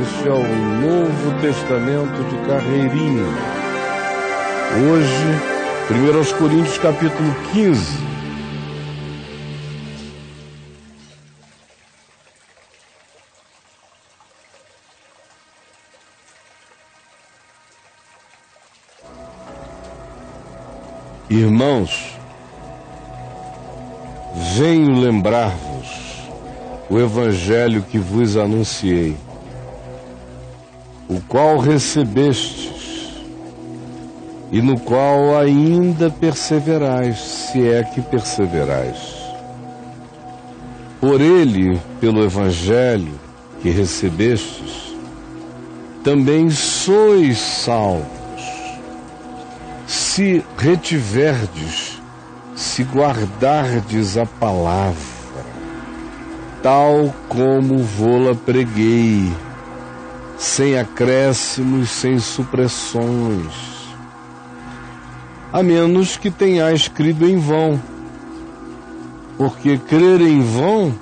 Este é o Novo Testamento de Carreirinho. Hoje, 1 Coríntios capítulo 15. Irmãos, venho lembrar-vos o evangelho que vos anunciei, o qual recebestes e no qual ainda perseverais, se é que perseverais. Por ele, pelo evangelho que recebestes, também sois salvos, se retiverdes, se guardardes a palavra, tal como vô-la preguei, sem acréscimos, sem supressões, a menos que tenhais crido em vão, porque crer em vão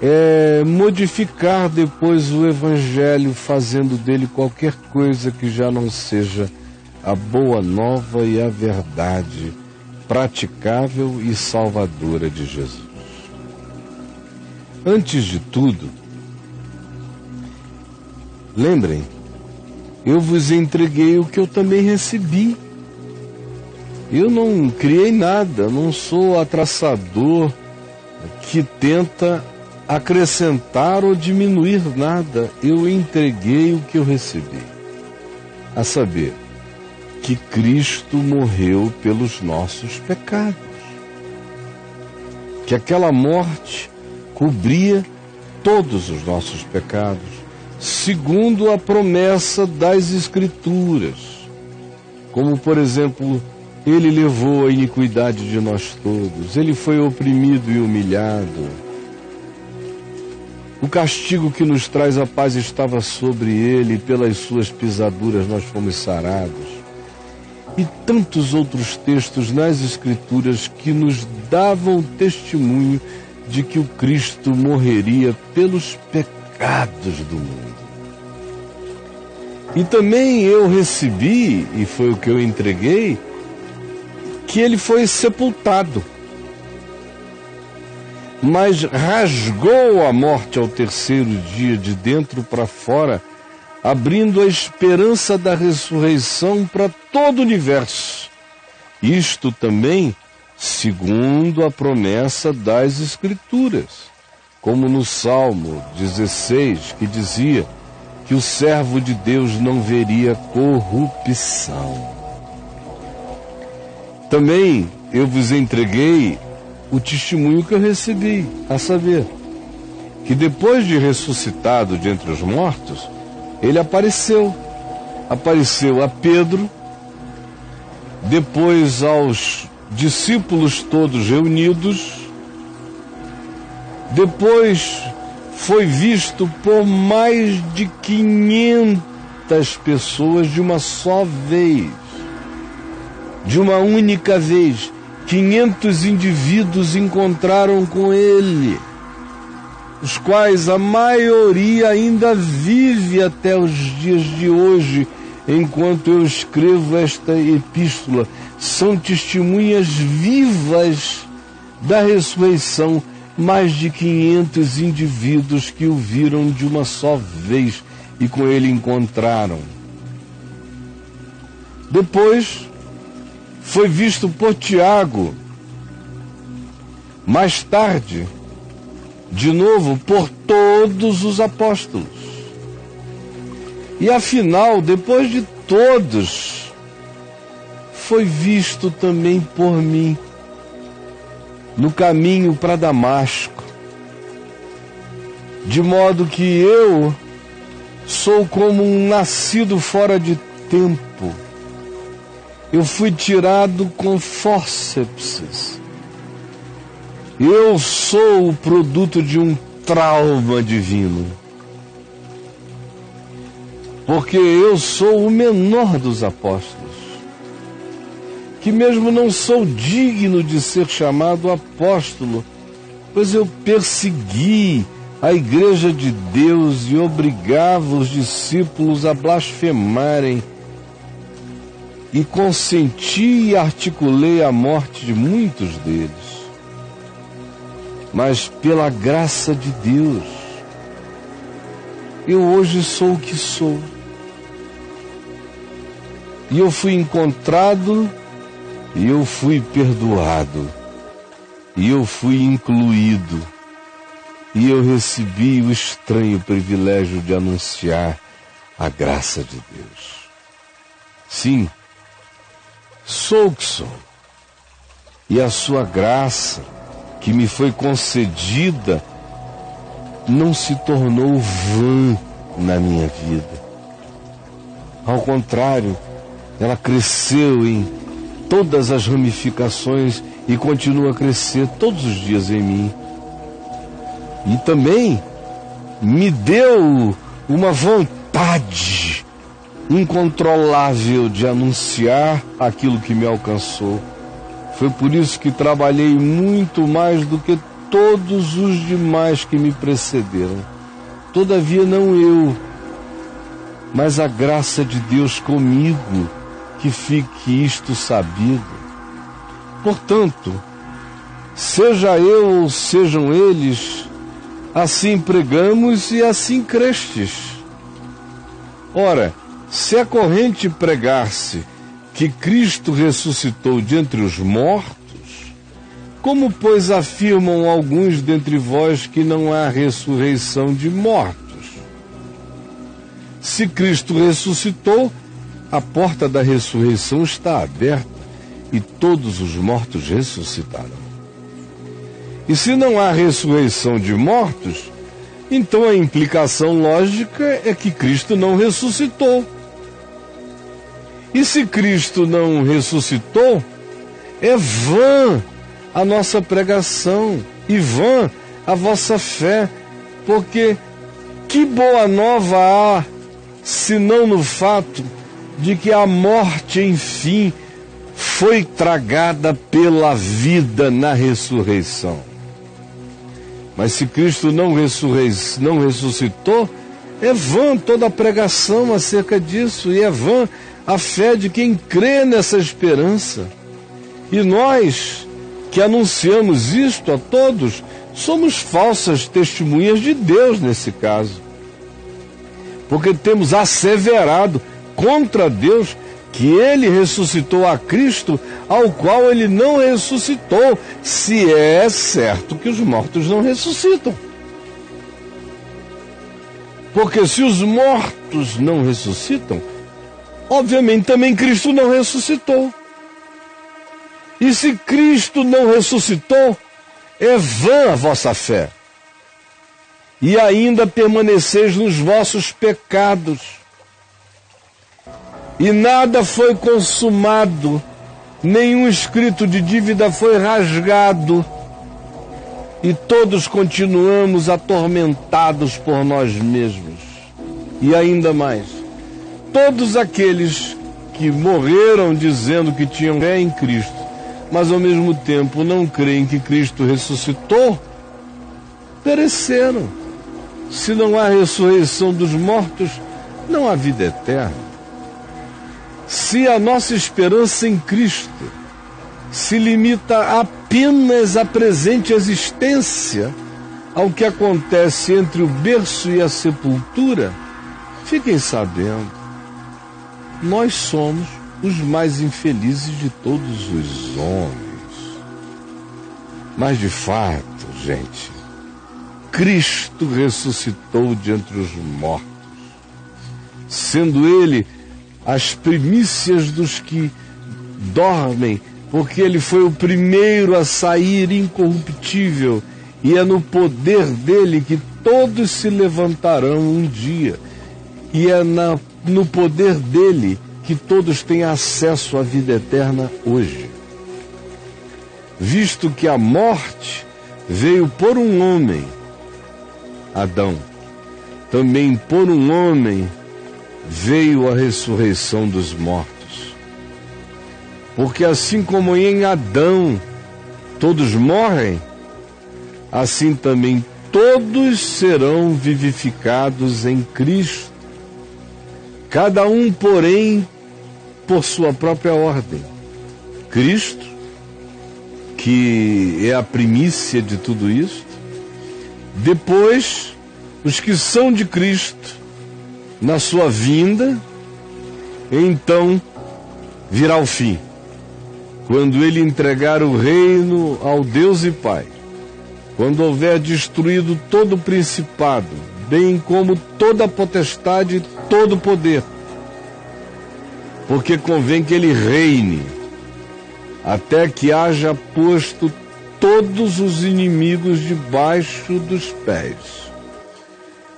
é modificar depois o evangelho, fazendo dele qualquer coisa que já não seja a boa nova e a verdade praticável e salvadora de Jesus. Antes de tudo, lembrem, eu vos entreguei o que eu também recebi. Eu não criei nada, não sou atraçador que tenta acrescentar ou diminuir nada. Eu entreguei o que eu recebi, a saber, que Cristo morreu pelos nossos pecados, que aquela morte cobria todos os nossos pecados, segundo a promessa das Escrituras, como, por exemplo, ele levou a iniquidade de nós todos, ele foi oprimido e humilhado, o castigo que nos traz a paz estava sobre ele, e pelas suas pisaduras nós fomos sarados. E tantos outros textos nas Escrituras que nos davam testemunho de que o Cristo morreria pelos pecados do mundo. E também eu recebi, e foi o que eu entreguei, que ele foi sepultado, mas rasgou a morte ao terceiro dia de dentro para fora, abrindo a esperança da ressurreição para todo o universo. Isto também segundo a promessa das Escrituras, como no Salmo 16, que dizia que o servo de Deus não veria corrupção. Também eu vos entreguei o testemunho que eu recebi, a saber, que depois de ressuscitado de entre os mortos, ele apareceu a Pedro, depois aos discípulos todos reunidos, depois foi visto por mais de 500 pessoas de uma só vez, de uma única vez. 500 indivíduos encontraram com ele, os quais a maioria ainda vive até os dias de hoje, enquanto eu escrevo esta epístola. São testemunhas vivas da ressurreição, mais de 500 indivíduos que o viram de uma só vez e com ele encontraram. Depois foi visto por Tiago, mais tarde, de novo, por todos os apóstolos. E afinal, depois de todos, foi visto também por mim, no caminho para Damasco. De modo que eu sou como um nascido fora de tempo. Eu fui tirado com fórceps. Eu sou o produto de um trauma divino. Porque eu sou o menor dos apóstolos, que mesmo não sou digno de ser chamado apóstolo, pois eu persegui a igreja de Deus e obrigava os discípulos a blasfemarem, e consenti e articulei a morte de muitos deles. Mas pela graça de Deus, eu hoje sou o que sou. E eu fui encontrado, e eu fui perdoado, e eu fui incluído, e eu recebi o estranho privilégio de anunciar a graça de Deus. Sim, sou o que sou. E a sua graça, que me foi concedida, não se tornou vã na minha vida. Ao contrário, ela cresceu em todas as ramificações e continua a crescer todos os dias em mim. E também me deu uma vontade incontrolável de anunciar aquilo que me alcançou. Foi por isso que trabalhei muito mais do que todos os demais que me precederam. Todavia não eu, mas a graça de Deus comigo, que fique isto sabido. Portanto, seja eu ou sejam eles, assim pregamos e assim crestes. Ora, se é corrente pregar-se que Cristo ressuscitou de entre os mortos, como, pois, afirmam alguns dentre vós que não há ressurreição de mortos? Se Cristo ressuscitou, a porta da ressurreição está aberta e todos os mortos ressuscitarão. E se não há ressurreição de mortos, então a implicação lógica é que Cristo não ressuscitou. E se Cristo não ressuscitou, é vã a nossa pregação e vã a vossa fé, porque que boa nova há, senão no fato de que a morte, enfim, foi tragada pela vida na ressurreição. Mas se Cristo não ressuscitou, é vã toda a pregação acerca disso, e é vã a fé de quem crê nessa esperança. E nós, que anunciamos isto a todos, somos falsas testemunhas de Deus nesse caso. Porque temos asseverado contra Deus que Ele ressuscitou a Cristo, ao qual Ele não ressuscitou, se é certo que os mortos não ressuscitam. Porque se os mortos não ressuscitam, obviamente também Cristo não ressuscitou. E se Cristo não ressuscitou, é vã a vossa fé. E ainda permaneceis nos vossos pecados. E nada foi consumado, nenhum escrito de dívida foi rasgado, e todos continuamos atormentados por nós mesmos. E ainda mais, todos aqueles que morreram dizendo que tinham fé em Cristo, mas ao mesmo tempo não creem que Cristo ressuscitou, pereceram. Se não há ressurreição dos mortos, não há vida eterna. Se a nossa esperança em Cristo se limita apenas à presente existência, ao que acontece entre o berço e a sepultura, fiquem sabendo, nós somos os mais infelizes de todos os homens. Mas de fato, gente, Cristo ressuscitou de entre os mortos, sendo Ele as primícias dos que dormem, porque Ele foi o primeiro a sair incorruptível, e é no poder dele que todos se levantarão um dia, e é no poder dele que todos têm acesso à vida eterna hoje. Visto que a morte veio por um homem, Adão, também por um homem veio a ressurreição dos mortos. Porque assim como em Adão todos morrem, assim também todos serão vivificados em Cristo, cada um, porém, por sua própria ordem. Cristo, que é a primícia de tudo isto, depois os que são de Cristo, na sua vinda, então virá o fim, quando ele entregar o reino ao Deus e Pai, quando houver destruído todo o principado, bem como toda a potestade e todo o poder, porque convém que ele reine, até que haja posto todos os inimigos debaixo dos pés.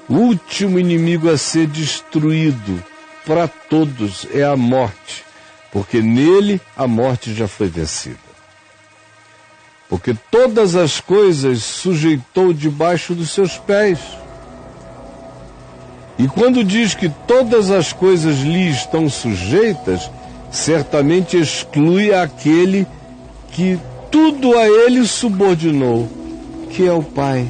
O último inimigo a ser destruído para todos é a morte, porque nele a morte já foi vencida. Porque todas as coisas sujeitou debaixo dos seus pés. E quando diz que todas as coisas lhe estão sujeitas, certamente exclui aquele que tudo a ele subordinou, que é o Pai.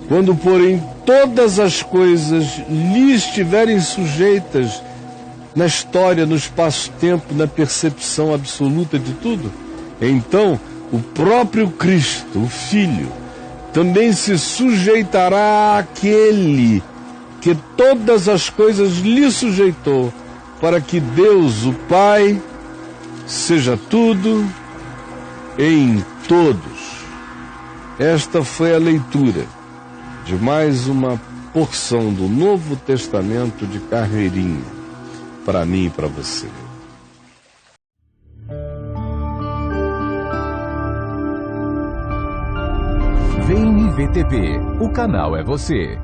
Quando, porém, todas as coisas lhe estiverem sujeitas na história, no espaço-tempo, na percepção absoluta de tudo, então o próprio Cristo, o Filho, também se sujeitará àquele que todas as coisas lhe sujeitou, para que Deus, o Pai, seja tudo em todos. Esta foi a leitura de mais uma porção do Novo Testamento de carreirinha, para mim e para você. Vem IVTV, o canal é você.